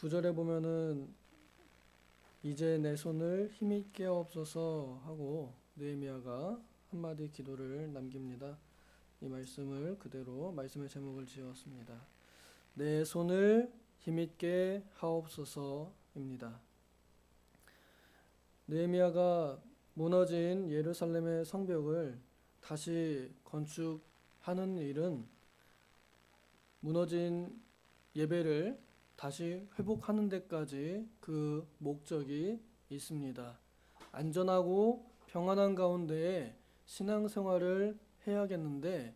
구절에 보면은 이제 내 손을 힘이 깨옵소서 하고 느헤미야가 한마디 기도를 남깁니다. 이 말씀을 그대로 말씀의 제목을 지었습니다. 내 손을 힘있게 하옵소서입니다. 느헤미야가 무너진 예루살렘의 성벽을 다시 건축하는 일은 무너진 예배를 다시 회복하는 데까지 그 목적이 있습니다. 안전하고 평안한 가운데에 신앙생활을 해야겠는데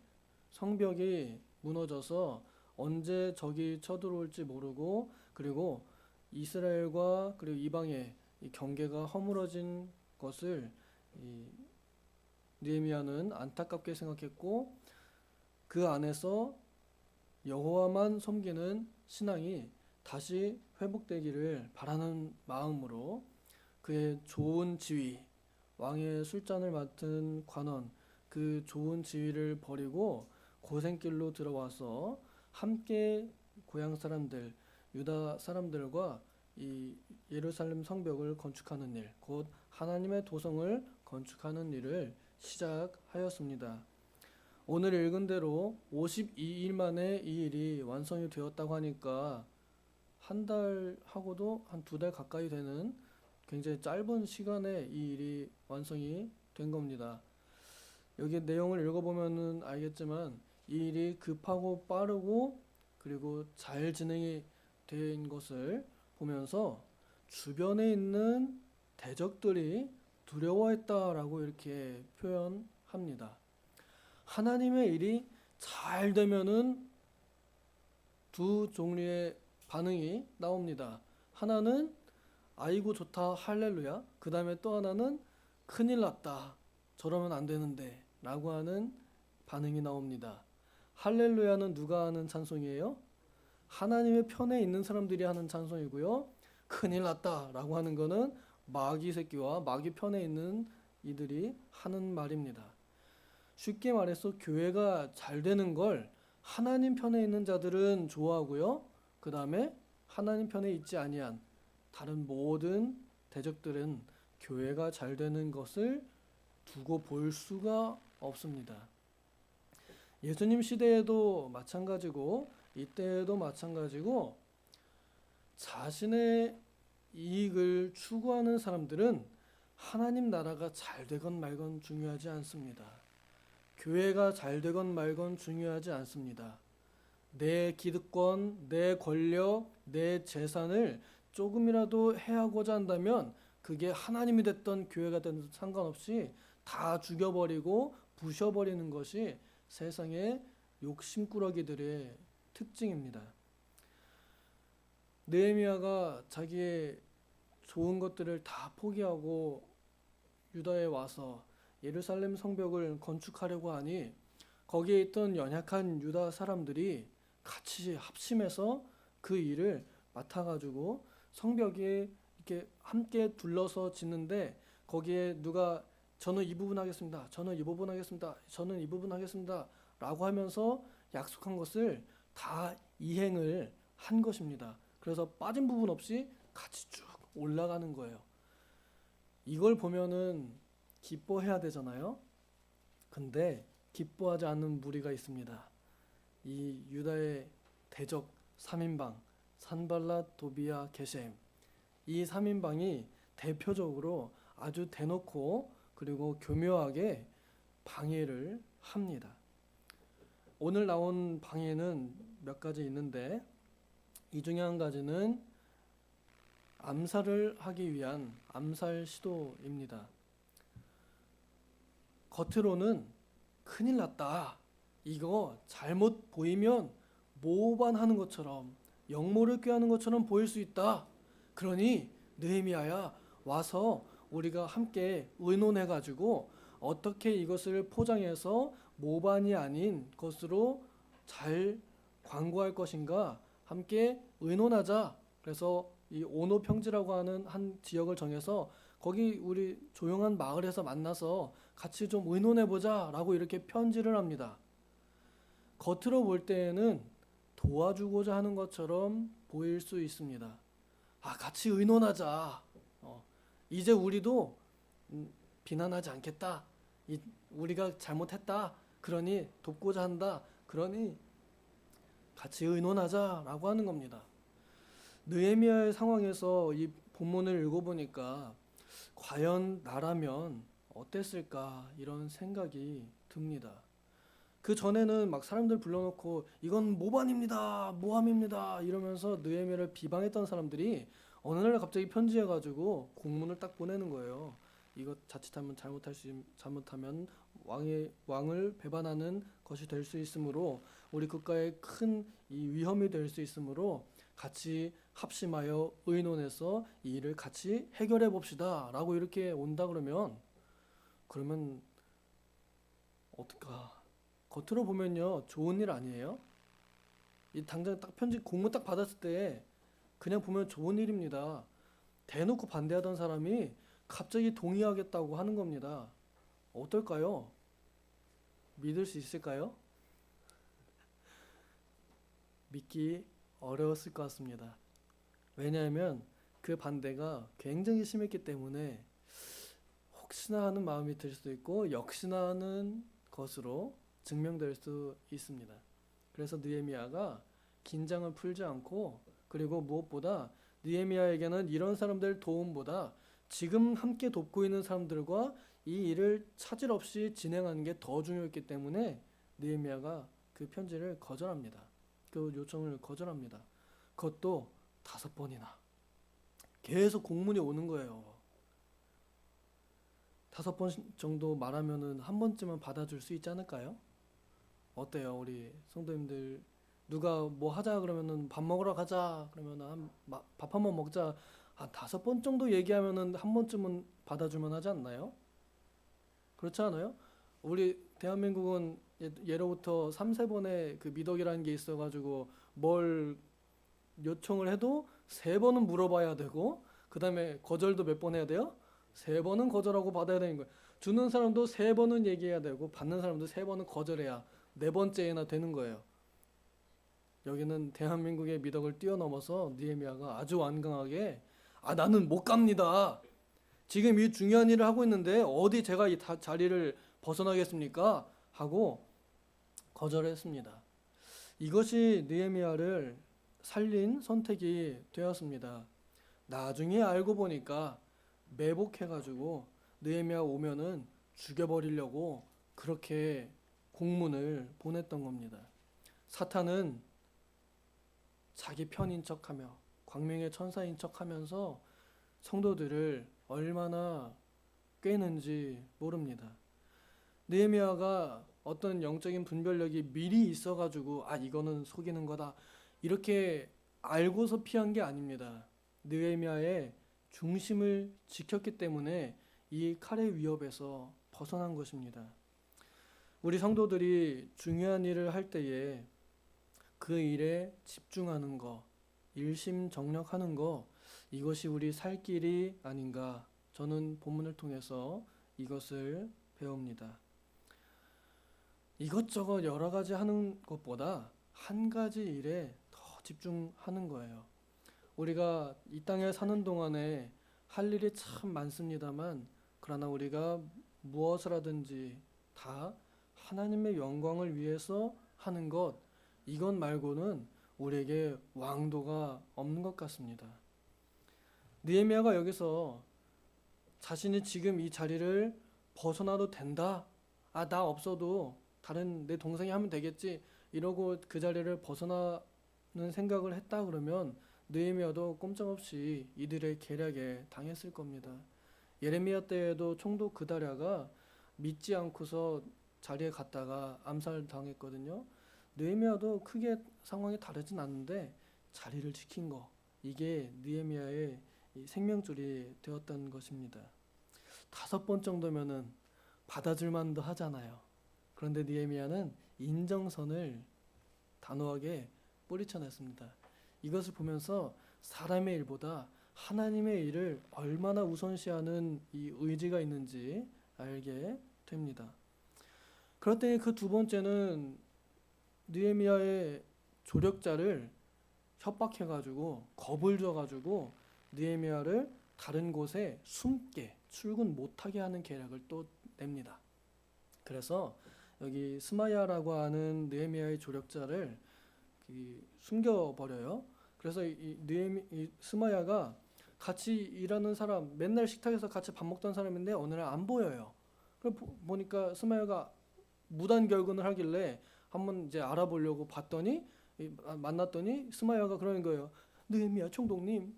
성벽이 무너져서 언제 적이 쳐들어올지 모르고 그리고 이스라엘과 그리고 이방의 이 경계가 허물어진 것을 느헤미야는 안타깝게 생각했고 그 안에서 여호와만 섬기는 신앙이 다시 회복되기를 바라는 마음으로 그의 좋은 지위, 왕의 술잔을 맡은 관원, 그 좋은 지위를 버리고 고생길로 들어와서 함께 고향 사람들, 유다 사람들과 이 예루살렘 성벽을 건축하는 일, 곧 하나님의 도성을 건축하는 일을 시작하였습니다. 오늘 읽은 대로 52일 만에 이 일이 완성이 되었다고 하니까 한 달하고도 한 2달 가까이 되는 굉장히 짧은 시간에 이 일이 완성이 된 겁니다. 여기 내용을 읽어보면 알겠지만 이 일이 급하고 빠르고 그리고 잘 진행이 된 것을 보면서 주변에 있는 대적들이 두려워했다라고 이렇게 표현합니다. 하나님의 일이 잘 되면은 두 종류의 반응이 나옵니다. 하나는 아이고 좋다 할렐루야. 그 다음에 또 하나는 큰일 났다. 저러면 안 되는데 라고 하는 반응이 나옵니다. 할렐루야는 누가 하는 찬송이에요? 하나님의 편에 있는 사람들이 하는 찬송이고요. 큰일 났다 라고 하는 거는 마귀 새끼와 마귀 편에 있는 이들이 하는 말입니다. 쉽게 말해서 교회가 잘 되는 걸 하나님 편에 있는 자들은 좋아하고요. 그 다음에 하나님 편에 있지 아니한 다른 모든 대적들은 교회가 잘 되는 것을 두고 볼 수가 없습니다. 예수님 시대에도 마찬가지고 이때에도 마찬가지고 자신의 이익을 추구하는 사람들은 하나님 나라가 잘 되건 말건 중요하지 않습니다. 교회가 잘 되건 말건 중요하지 않습니다. 내 기득권, 내 권력, 내 재산을 조금이라도 해하고자 한다면 그게 하나님이 됐던 교회가 됐든 상관없이 다 죽여버리고 부셔버리는 것이 세상의 욕심꾸러기들의 특징입니다. 느헤미야가 자기의 좋은 것들을 다 포기하고 유다에 와서 예루살렘 성벽을 건축하려고 하니 거기에 있던 연약한 유다 사람들이 같이 합심해서 그 일을 맡아가지고 성벽에 이렇게 함께 둘러서 짓는데 거기에 누가 저는 이 부분 하겠습니다. 저는 이 부분 하겠습니다. 저는 이 부분 하겠습니다. 라고 하면서 약속한 것을 다 이행을 한 것입니다. 그래서 빠진 부분 없이 같이 쭉 올라가는 거예요. 이걸 보면은 기뻐해야 되잖아요. 근데 기뻐하지 않는 무리가 있습니다. 이 유다의 대적 3인방 산발랏, 도비야, 게셈 이 3인방이 대표적으로 아주 대놓고 그리고 교묘하게 방해를 합니다. 오늘 나온 방해는 몇 가지 있는데 이 중에 한 가지는 암살을 하기 위한 암살 시도입니다. 겉으로는 큰일 났다. 이거 잘못 보이면 모반하는 것처럼 영모를 꾀하는 것처럼 보일 수 있다. 그러니 느헤미야야 와서 우리가 함께 의논해 가지고 어떻게 이것을 포장해서 모반이 아닌 것으로 잘 광고할 것인가 함께 의논하자. 그래서 이 오노 평지라고 하는 한 지역을 정해서 거기 우리 조용한 마을에서 만나서 같이 좀 의논해 보자 라고 이렇게 편지를 합니다. 겉으로 볼 때에는 도와주고자 하는 것처럼 보일 수 있습니다. 같이 의논하자. 이제 우리도 비난하지 않겠다. 우리가 잘못했다. 그러니 돕고자 한다. 그러니 같이 의논하자라고 하는 겁니다. 느헤미야의 상황에서 이 본문을 읽어보니까 과연 나라면 어땠을까 이런 생각이 듭니다. 그 전에는 막 사람들 불러놓고 이건 모반입니다, 모함입니다 이러면서 느헤미야를 비방했던 사람들이 어느 날 갑자기 편지해가지고 공문을 딱 보내는 거예요. 이거 자칫하면 잘못하면 왕을 배반하는 것이 될 수 있으므로 우리 국가에 큰 이 위험이 될 수 있으므로 같이 합심하여 의논해서 이 일을 같이 해결해 봅시다라고 이렇게 온다 그러면 어떨까? 겉으로 보면요 좋은 일 아니에요? 이 당장 딱 편지 공문 딱 받았을 때 그냥 보면 좋은 일입니다. 대놓고 반대하던 사람이 갑자기 동의하겠다고 하는 겁니다. 어떨까요? 믿을 수 있을까요? 믿기 어려웠을 것 같습니다. 왜냐하면 그 반대가 굉장히 심했기 때문에 혹시나 하는 마음이 들 수도 있고 역시나 하는 것으로 증명될 수 있습니다. 그래서 느헤미야가 긴장을 풀지 않고 그리고 무엇보다 느헤미야에게는 이런 사람들 도움보다 지금 함께 돕고 있는 사람들과 이 일을 차질 없이 진행하는 게 더 중요했기 때문에 느헤미야가 그 편지를 거절합니다. 그 요청을 거절합니다. 그것도 5번이나 계속 공문이 오는 거예요. 5번 정도 말하면은 한 번쯤은 받아줄 수 있지 않을까요? 어때요, 우리 성도님들? 누가 뭐 하자 그러면은 밥 먹으러 가자 그러면은 밥 한 번 먹자 한 5번 정도 얘기하면은 한 번쯤은 받아주면 하지 않나요? 그렇지 않아요? 우리 대한민국은 예로부터 3-4번의 그 미덕이라는 게 있어가지고 뭘 요청을 해도 3번은 물어봐야 되고 그 다음에 거절도 몇 번 해야 돼요? 3번은 거절하고 받아야 되는 거예요. 주는 사람도 3번은 얘기해야 되고 받는 사람도 3번은 거절해야 4번째나 되는 거예요. 여기는 대한민국의 미덕을 뛰어넘어서 느헤미야가 아주 완강하게 나는 못 갑니다. 지금 이 중요한 일을 하고 있는데 어디 제가 이 자리를 벗어나겠습니까? 하고 거절했습니다. 이것이 느헤미야를 살린 선택이 되었습니다. 나중에 알고 보니까 매복해가지고 느헤미야 오면은 죽여버리려고 그렇게 공문을 보냈던 겁니다. 사탄은 자기 편인 척하며 광명의 천사인 척하면서 성도들을 얼마나 꿰는지 모릅니다. 느헤미야가 어떤 영적인 분별력이 미리 있어가지고 이거는 속이는 거다 이렇게 알고서 피한 게 아닙니다. 느헤미야의 중심을 지켰기 때문에 이 칼의 위협에서 벗어난 것입니다. 우리 성도들이 중요한 일을 할 때에 그 일에 집중하는 거, 일심정력하는 거 이것이 우리 살 길이 아닌가 저는 본문을 통해서 이것을 배웁니다. 이것저것 여러 가지 하는 것보다 한 가지 일에 더 집중하는 거예요. 우리가 이 땅에 사는 동안에 할 일이 참 많습니다만 그러나 우리가 무엇을 하든지 다 하나님의 영광을 위해서 하는 것 이것 말고는 우리에게 왕도가 없는 것 같습니다. 느헤미야가 여기서 자신이 지금 이 자리를 벗어나도 된다. 나 없어도 다른 내 동생이 하면 되겠지. 이러고 그 자리를 벗어나는 생각을 했다 그러면 느헤미야도 꼼짝없이 이들의 계략에 당했을 겁니다. 예레미야 때에도 총독 그다랴가 믿지 않고서 자리에 갔다가 암살당했거든요. 느헤미야도 크게 상황이 다르진 않는데 자리를 지킨 거 이게 느헤미야의 생명줄이 되었던 것입니다. 5번 정도면은 받아줄 만도 하잖아요. 그런데 느헤미야는 인정선을 단호하게 뿌리쳐냈습니다. 이것을 보면서 사람의 일보다 하나님의 일을 얼마나 우선시하는 이 의지가 있는지 알게 됩니다. 그랬더니 그 2번째는 느헤미야의 조력자를 협박해가지고 겁을 줘가지고 느헤미야를 다른 곳에 숨게 출근 못하게 하는 계략을 또 냅니다. 그래서 여기 스마야라고 하는 느헤미야의 조력자를 숨겨버려요. 그래서 이 스마야가 같이 일하는 사람, 맨날 식탁에서 같이 밥 먹던 사람인데 어느 날 안 보여요. 그래 보니까 스마야가 무단 결근을 하길래 한번 이제 알아보려고 봤더니 만났더니 스마야가 그러는 거예요. 느헤미야 총독님,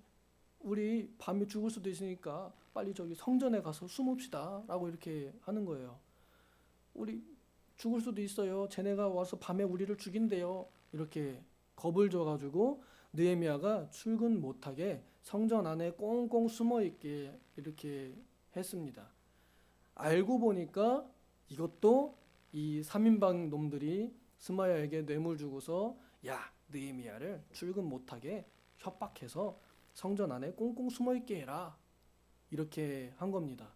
우리 밤에 죽을 수도 있으니까 빨리 저기 성전에 가서 숨읍시다 라고 이렇게 하는 거예요. 우리 죽을 수도 있어요. 쟤네가 와서 밤에 우리를 죽인대요. 이렇게 겁을 줘가지고 느헤미야가 출근 못하게 성전 안에 꽁꽁 숨어 있게 이렇게 했습니다. 알고 보니까 이것도 이 3인방 놈들이 스마야에게 뇌물 주고서 야, 느헤미야를 출근 못하게 협박해서 성전 안에 꽁꽁 숨어 있게 해라 이렇게 한 겁니다.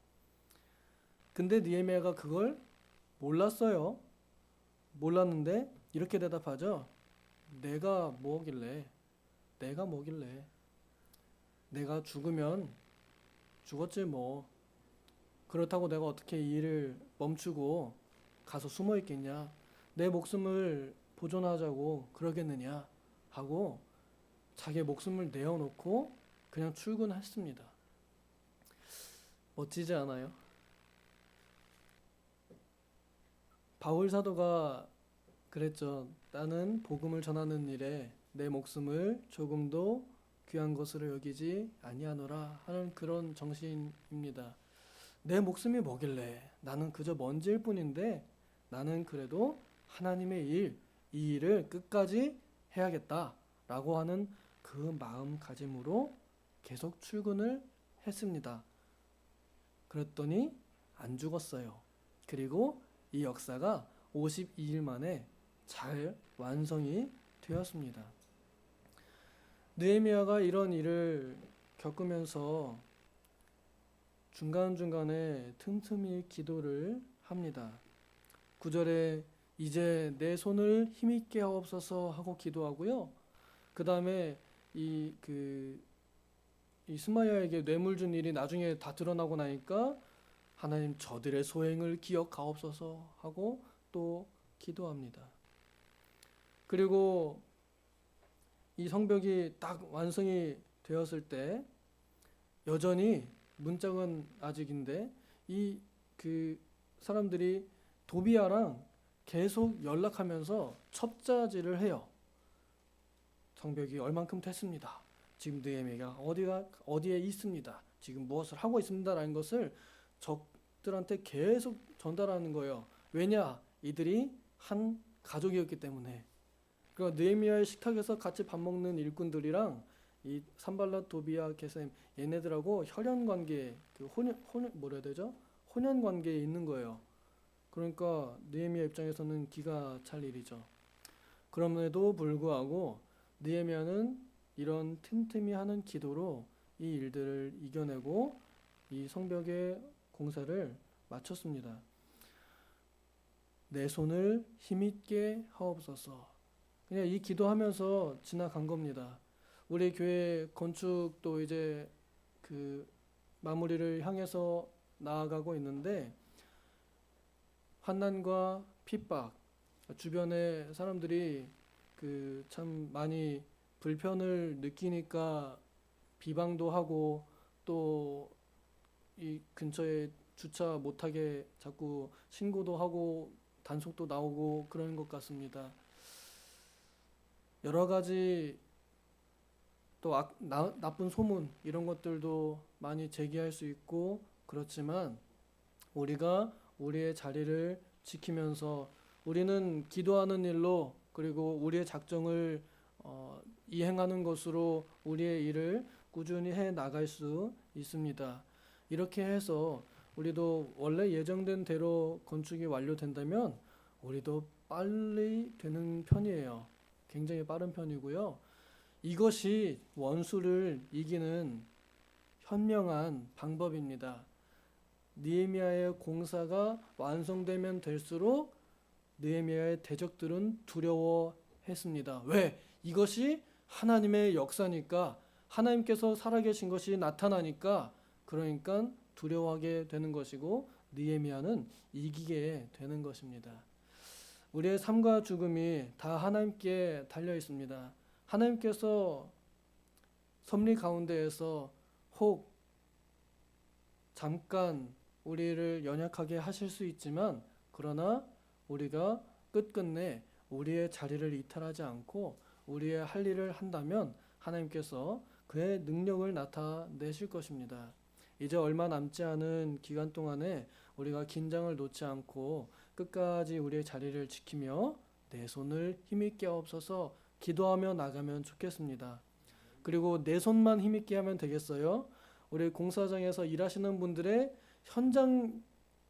근데 느헤미야가 그걸 몰랐어요. 몰랐는데 이렇게 대답하죠. 내가 뭐길래 내가 죽으면 죽었지 뭐. 그렇다고 내가 어떻게 이 일을 멈추고 가서 숨어 있겠냐. 내 목숨을 보존하자고 그러겠느냐 하고 자기의 목숨을 내어놓고 그냥 출근했습니다. 멋지지 않아요? 바울 사도가 그랬죠. 나는 복음을 전하는 일에 내 목숨을 조금도 귀한 것으로 여기지 아니하노라 하는 그런 정신입니다. 내 목숨이 뭐길래 나는 그저 먼지일 뿐인데 나는 그래도 하나님의 일, 이 일을 끝까지 해야겠다라고 하는 그 마음가짐으로 계속 출근을 했습니다. 그랬더니 안 죽었어요. 그리고 이 역사가 52일 만에 잘 완성이 되었습니다. 느헤미야가 이런 일을 겪으면서 중간중간에 틈틈이 기도를 합니다. 9절에 이제 내 손을 힘있게 하옵소서 하고 기도하고요. 그 다음에 이 스마야에게 뇌물 준 일이 나중에 다 드러나고 나니까 하나님 저들의 소행을 기억하옵소서 하고 또 기도합니다. 그리고 이 성벽이 딱 완성이 되었을 때 여전히 문짝은 아직인데 이 사람들이 도비아랑 계속 연락하면서 첩자질을 해요. 성벽이 얼만큼 됐습니다. 지금 느헤미야가 어디에 있습니다. 지금 무엇을 하고 있습니다라는 것을 적들한테 계속 전달하는 거예요. 왜냐? 이들이 한 가족이었기 때문에. 그러니까 느헤미야의 식탁에서 같이 밥 먹는 일꾼들이랑 이 산발랏, 도비아, 게셈 얘네들하고 혈연 관계, 혼연 관계에 있는 거예요. 그러니까 느헤미야 입장에서는 기가 찰 일이죠. 그럼에도 불구하고 느헤미야는 이런 틈틈이 하는 기도로 이 일들을 이겨내고 이 성벽의 공사를 마쳤습니다. 내 손을 힘있게 하옵소서. 그냥 이 기도하면서 지나간 겁니다. 우리 교회 건축도 이제 마무리를 향해서 나아가고 있는데 환난과 핍박, 주변에 사람들이 참 많이 불편을 느끼니까 비방도 하고 또 이 근처에 주차 못하게 자꾸 신고도 하고 단속도 나오고 그런 것 같습니다. 여러 가지 또 나쁜 소문 이런 것들도 많이 제기할 수 있고 그렇지만 우리가 우리의 자리를 지키면서 우리는 기도하는 일로 그리고 우리의 작정을 이행하는 것으로 우리의 일을 꾸준히 해 나갈 수 있습니다. 이렇게 해서 우리도 원래 예정된 대로 건축이 완료된다면 우리도 빨리 되는 편이에요. 굉장히 빠른 편이고요. 이것이 원수를 이기는 현명한 방법입니다. 느헤미야의 공사가 완성되면 될수록 느헤미야의 대적들은 두려워했습니다. 왜? 이것이 하나님의 역사니까 하나님께서 살아계신 것이 나타나니까 그러니까 두려워하게 되는 것이고 느헤미야는 이기게 되는 것입니다. 우리의 삶과 죽음이 다 하나님께 달려 있습니다. 하나님께서 섭리 가운데에서 혹 잠깐 우리를 연약하게 하실 수 있지만 그러나 우리가 끝끝내 우리의 자리를 이탈하지 않고 우리의 할 일을 한다면 하나님께서 그의 능력을 나타내실 것입니다. 이제 얼마 남지 않은 기간 동안에 우리가 긴장을 놓지 않고 끝까지 우리의 자리를 지키며 내 손을 힘있게 없어서 기도하며 나가면 좋겠습니다. 그리고 내 손만 힘있게 하면 되겠어요? 우리 공사장에서 일하시는 분들의 현장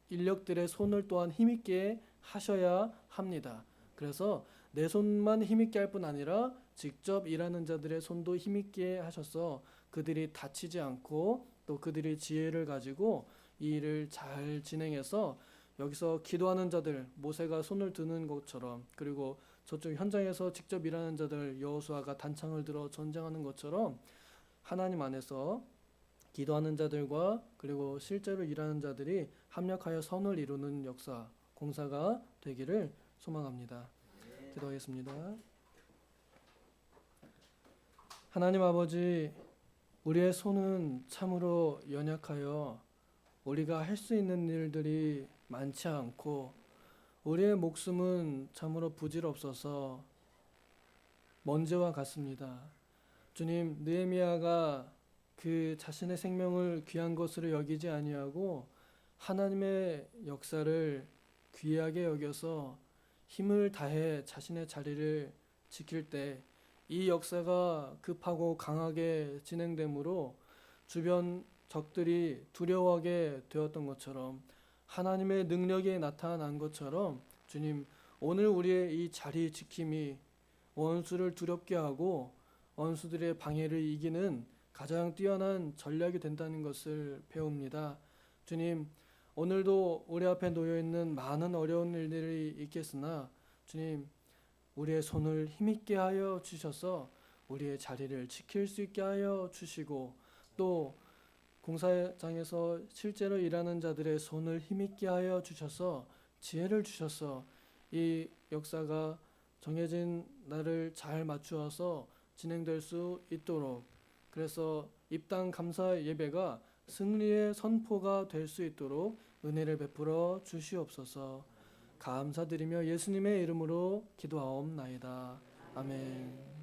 인력들의 손을 또한 힘있게 하셔야 합니다. 그래서 내 손만 힘있게 할 뿐 아니라 직접 일하는 자들의 손도 힘있게 하셔서 그들이 다치지 않고 또 그들이 지혜를 가지고 이 일을 잘 진행해서 여기서 기도하는 자들 모세가 손을 드는 것처럼 그리고 저쪽 현장에서 직접 일하는 자들 여호수아가 단창을 들어 전쟁하는 것처럼 하나님 안에서 기도하는 자들과 그리고 실제로 일하는 자들이 합력하여 선을 이루는 역사 공사가 되기를 소망합니다. 기도하겠습니다. 하나님 아버지, 우리의 손은 참으로 연약하여 우리가 할 수 있는 일들이 많지 않고 우리의 목숨은 참으로 부질없어서 먼지와 같습니다. 주님, 느헤미야가 그 자신의 생명을 귀한 것으로 여기지 아니하고 하나님의 역사를 귀하게 여겨서 힘을 다해 자신의 자리를 지킬 때 이 역사가 급하고 강하게 진행되므로 주변 적들이 두려워하게 되었던 것처럼 하나님의 능력이 나타난 것처럼 주님, 오늘 우리의 이 자리 지킴이 원수를 두렵게 하고 원수들의 방해를 이기는 가장 뛰어난 전략이 된다는 것을 배웁니다. 주님, 오늘도 우리 앞에 놓여 있는 많은 어려운 일들이 있겠으나 주님, 우리의 손을 힘있게 하여 주셔서 우리의 자리를 지킬 수 있게 하여 주시고 또 공사장에서 실제로 일하는 자들의 손을 힘있게 하여 주셔서 지혜를 주셔서 이 역사가 정해진 날을 잘 맞추어서 진행될 수 있도록 그래서 입당 감사 예배가 승리의 선포가 될 수 있도록 은혜를 베풀어 주시옵소서. 감사드리며 예수님의 이름으로 기도하옵나이다. 아멘.